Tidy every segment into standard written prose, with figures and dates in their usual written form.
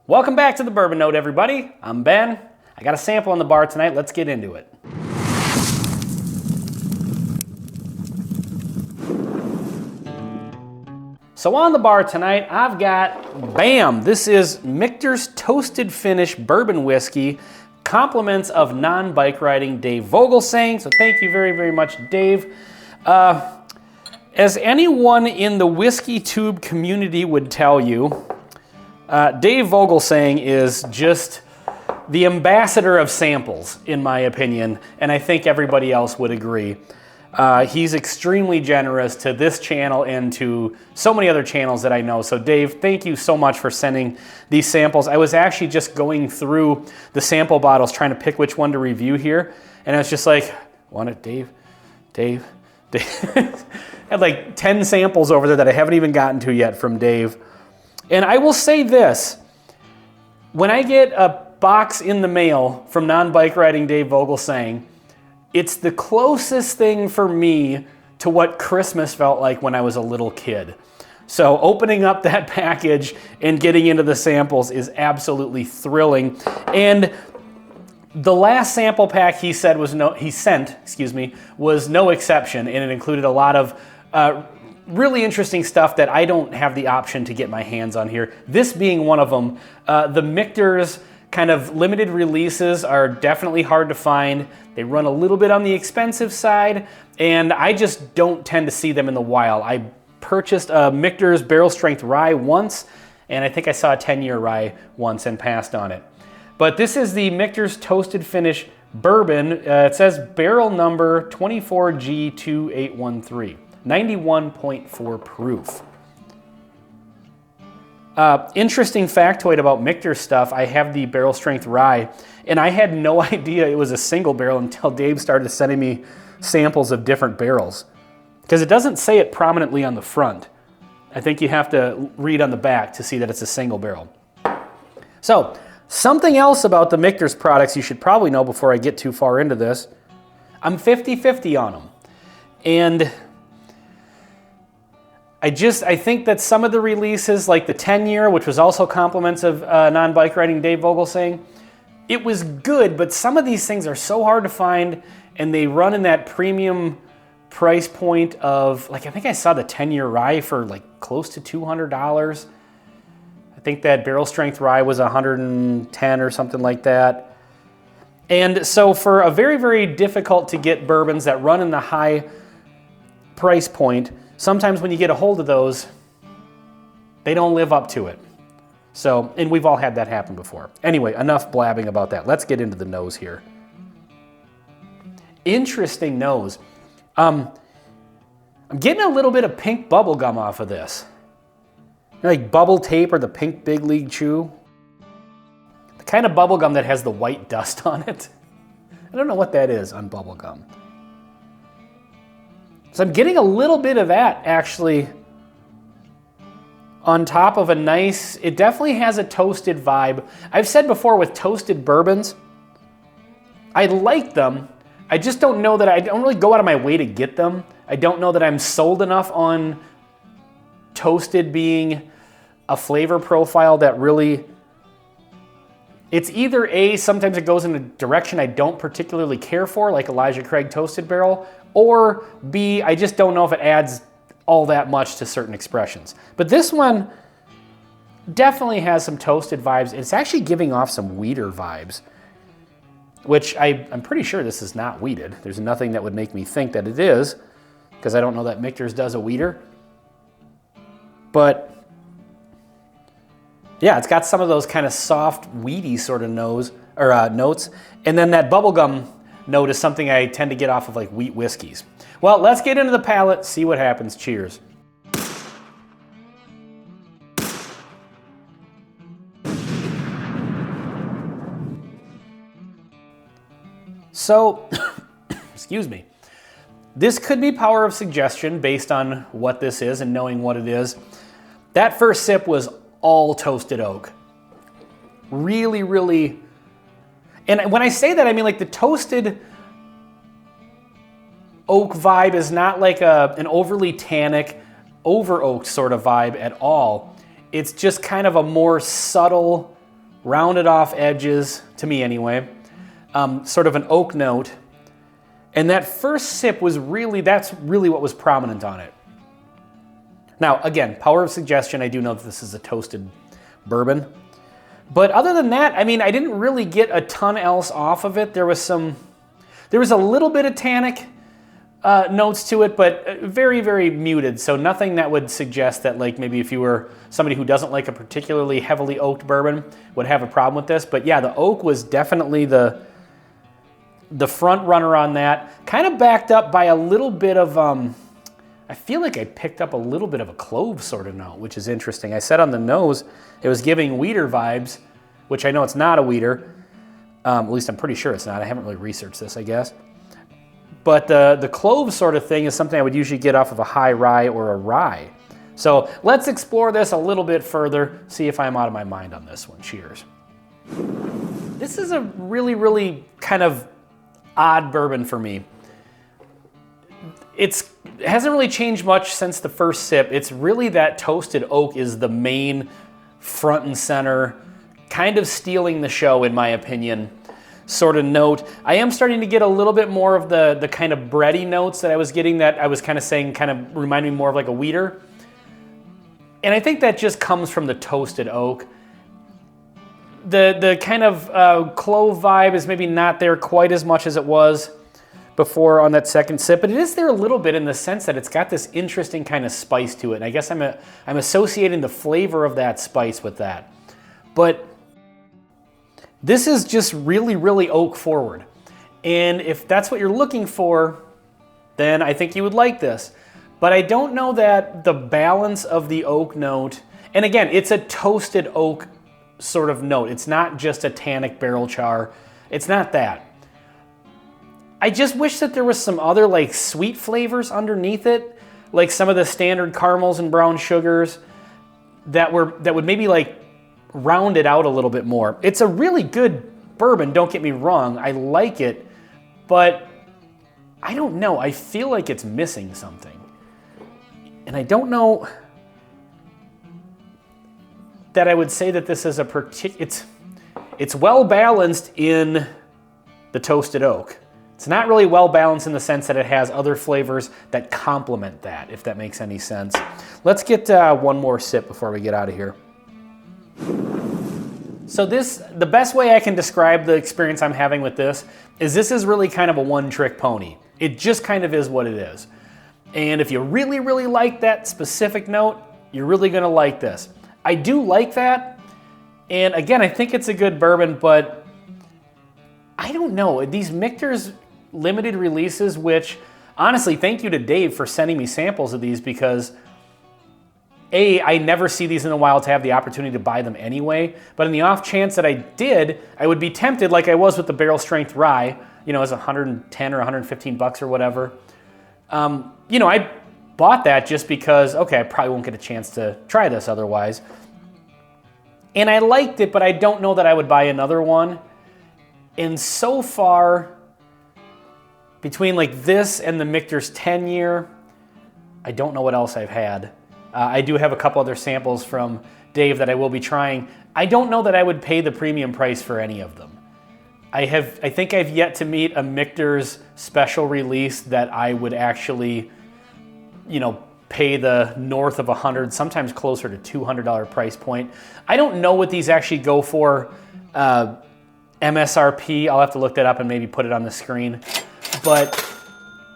Welcome back to the Bourbon Note, everybody. I'm Ben. I got a sample on the bar tonight. Let's get into it. So on the bar tonight, I've got, bam, this is Michters Toasted Finish Bourbon Whiskey, compliments of non-bike riding Dave Vogelsang. So thank you very, very much, Dave. As anyone in the whiskey tube community would tell you, Dave Vogelsang is just the ambassador of samples, in my opinion, and I think everybody else would agree. He's extremely generous to this channel and to so many other channels that I know. So Dave, thank you so much for sending these samples. I was actually just going through the sample bottles trying to pick which one to review here, and I was just like, want it, Dave? Dave? Dave? I had like 10 samples over there that I haven't even gotten to yet from Dave. And I will say this, when I get a box in the mail from non-bike riding Dave Vogelsang, it's the closest thing for me to what Christmas felt like when I was a little kid. So opening up that package and getting into the samples is absolutely thrilling. And the last sample pack he sent was no exception, and it included a lot of really interesting stuff that I don't have the option to get my hands on here. This being one of them. The Michters kind of limited releases are definitely hard to find. They run a little bit on the expensive side, and I just don't tend to see them in the wild. I purchased a Michters barrel strength rye once, and I think I saw a 10-year rye once and passed on it. But this is the Michters Toasted Finish Bourbon. It says barrel number 24G2813. 91.4 proof. Interesting factoid about Michters stuff, I have the barrel strength rye, and I had no idea it was a single barrel until Dave started sending me samples of different barrels. Because it doesn't say it prominently on the front. I think you have to read on the back to see that it's a single barrel. So, something else about the Michters products you should probably know before I get too far into this. I'm 50-50 on them. And I think that some of the releases, like the 10-year, which was also compliments of non-bike riding Dave Vogelsang, it was good, but some of these things are so hard to find, and they run in that premium price point of, like, I think I saw the 10-year rye for like close to $200. I think that barrel strength rye was 110 or something like that. And so for a very, very difficult to get bourbons that run in the high price point, sometimes when you get a hold of those, they don't live up to it. So, and we've all had that happen before. Anyway, enough blabbing about that. Let's get into the nose here. Interesting nose. I'm getting a little bit of pink bubble gum off of this. Like bubble tape or the pink Big League Chew. The kind of bubble gum that has the white dust on it. I don't know what that is on bubble gum. So I'm getting a little bit of that, actually, on top of a nice, it definitely has a toasted vibe. I've said before with toasted bourbons, I like them. I just don't know that, I don't really go out of my way to get them. I don't know that I'm sold enough on toasted being a flavor profile that really, it's either A, sometimes it goes in a direction I don't particularly care for, like Elijah Craig Toasted Barrel, or B, I just don't know if it adds all that much to certain expressions. But this one definitely has some toasted vibes. It's actually giving off some wheater vibes, which I'm pretty sure this is not wheated. There's nothing that would make me think that it is, because I don't know that Michters does a wheater. But yeah, it's got some of those kind of soft, weedy sort of notes. And then that bubblegum note is something I tend to get off of like wheat whiskeys. Well, let's get into the palate, see what happens. Cheers. So, excuse me. This could be power of suggestion based on what this is and knowing what it is. That first sip was all toasted oak. Really, really. And when I say that, I mean like the toasted oak vibe is not like an overly tannic, over oaked sort of vibe at all. It's just kind of a more subtle rounded off edges, to me anyway, sort of an oak note. And that first sip was that's really what was prominent on it. Now, again, power of suggestion, I do know that this is a toasted bourbon. But other than that, I mean, I didn't really get a ton else off of it. There was a little bit of tannic notes to it, but very, very muted. So nothing that would suggest that, like, maybe if you were somebody who doesn't like a particularly heavily oaked bourbon would have a problem with this. But yeah, the oak was definitely the front runner on that. Kind of backed up by a little bit of, I feel like I picked up a little bit of a clove sort of note, which is interesting. I said on the nose it was giving wheater vibes, which I know it's not a wheater. At least I'm pretty sure it's not. I haven't really researched this, I guess. But the clove sort of thing is something I would usually get off of a high rye or a rye. So let's explore this a little bit further, see if I'm out of my mind on this one. Cheers. This is a really, really kind of odd bourbon for me. It hasn't really changed much since the first sip. It's really that toasted oak is the main front and center, kind of stealing the show in my opinion, sort of note. I am starting to get a little bit more of the kind of bready notes that I was getting, that I was kind of saying kind of remind me more of like a wheater. And I think that just comes from the toasted oak. The kind of clove vibe is maybe not there quite as much as it was before on that second sip, but it is there a little bit in the sense that it's got this interesting kind of spice to it. And I guess I'm associating the flavor of that spice with that. But this is just really, really oak forward. And if that's what you're looking for, then I think you would like this. But I don't know that the balance of the oak note, and again, it's a toasted oak sort of note. It's not just a tannic barrel char. It's not that. I just wish that there was some other like sweet flavors underneath it, like some of the standard caramels and brown sugars that would maybe like round it out a little bit more. It's a really good bourbon, don't get me wrong. I like it, but I don't know. I feel like it's missing something. And I don't know that I would say that this is it's well balanced in the toasted oak. It's not really well balanced in the sense that it has other flavors that complement that, if that makes any sense. Let's get one more sip before we get out of here. So the best way I can describe the experience I'm having with this is really kind of a one-trick pony. It just kind of is what it is. And if you really, really like that specific note, you're really gonna like this. I do like that, and again, I think it's a good bourbon, but I don't know. These Michters limited releases, which honestly, thank you to Dave for sending me samples of these, because I never see these in the wild to have the opportunity to buy them anyway, but in the off chance that I did, I would be tempted like I was with the barrel strength rye, you know, as 110 or 115 bucks or whatever. You know, I bought that just because, okay, I probably won't get a chance to try this otherwise. And I liked it, but I don't know that I would buy another one. And so far, between like this and the Michters 10 year, I don't know what else I've had. I do have a couple other samples from Dave that I will be trying. I don't know that I would pay the premium price for any of them. I think I've yet to meet a Michters special release that I would actually, you know, pay the north of $100, sometimes closer to $200 price point. I don't know what these actually go for MSRP. I'll have to look that up and maybe put it on the screen. But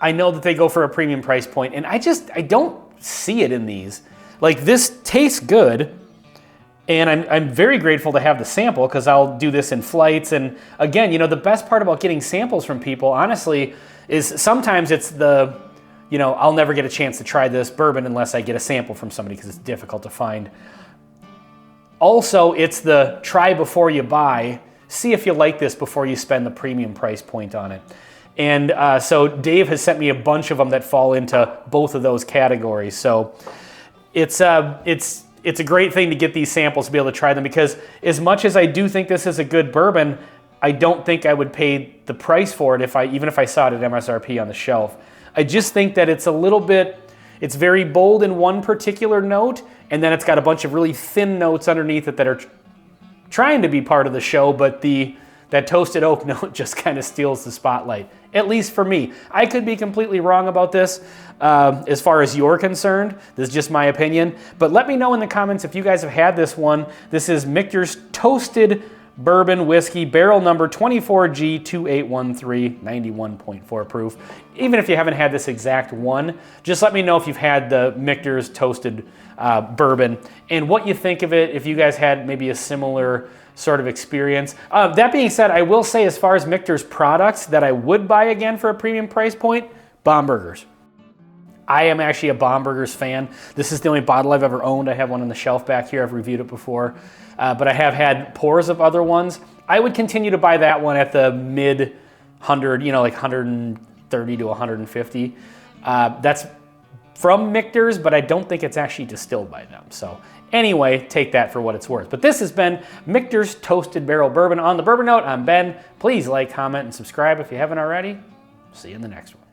I know that they go for a premium price point, and I don't see it in these. Like, this tastes good, and I'm very grateful to have the sample, because I'll do this in flights. And again, you know, the best part about getting samples from people, honestly, is sometimes it's you know, I'll never get a chance to try this bourbon unless I get a sample from somebody, because it's difficult to find. Also, it's the try before you buy. See if you like this before you spend the premium price point on it. And so Dave has sent me a bunch of them that fall into both of those categories. So it's a great thing to get these samples to be able to try them, because as much as I do think this is a good bourbon, I don't think I would pay the price for it even if I saw it at MSRP on the shelf. I just think that it's a little bit, it's very bold in one particular note, and then it's got a bunch of really thin notes underneath it that are trying to be part of the show, but that toasted oak note just kind of steals the spotlight, at least for me. I could be completely wrong about this as far as you're concerned. This is just my opinion. But let me know in the comments if you guys have had this one. This is Michters Toasted Bourbon Whiskey, barrel number 24G2813, 91.4 proof. Even if you haven't had this exact one, just let me know if you've had the Michters Toasted Bourbon and what you think of it, if you guys had maybe a similar sort of experience. That being said, I will say as far as Michters products that I would buy again for a premium price point, Bombergers. I am actually a Bombergers fan. This is the only bottle I've ever owned. I have one on the shelf back here. I've reviewed it before. But I have had pours of other ones. I would continue to buy that one at the mid 100, you know, like 130 to 150. That's from Michters, but I don't think it's actually distilled by them. So anyway, take that for what it's worth. But this has been Michters Toasted Barrel Bourbon. On the Bourbon Note, I'm Ben. Please like, comment, and subscribe if you haven't already. See you in the next one.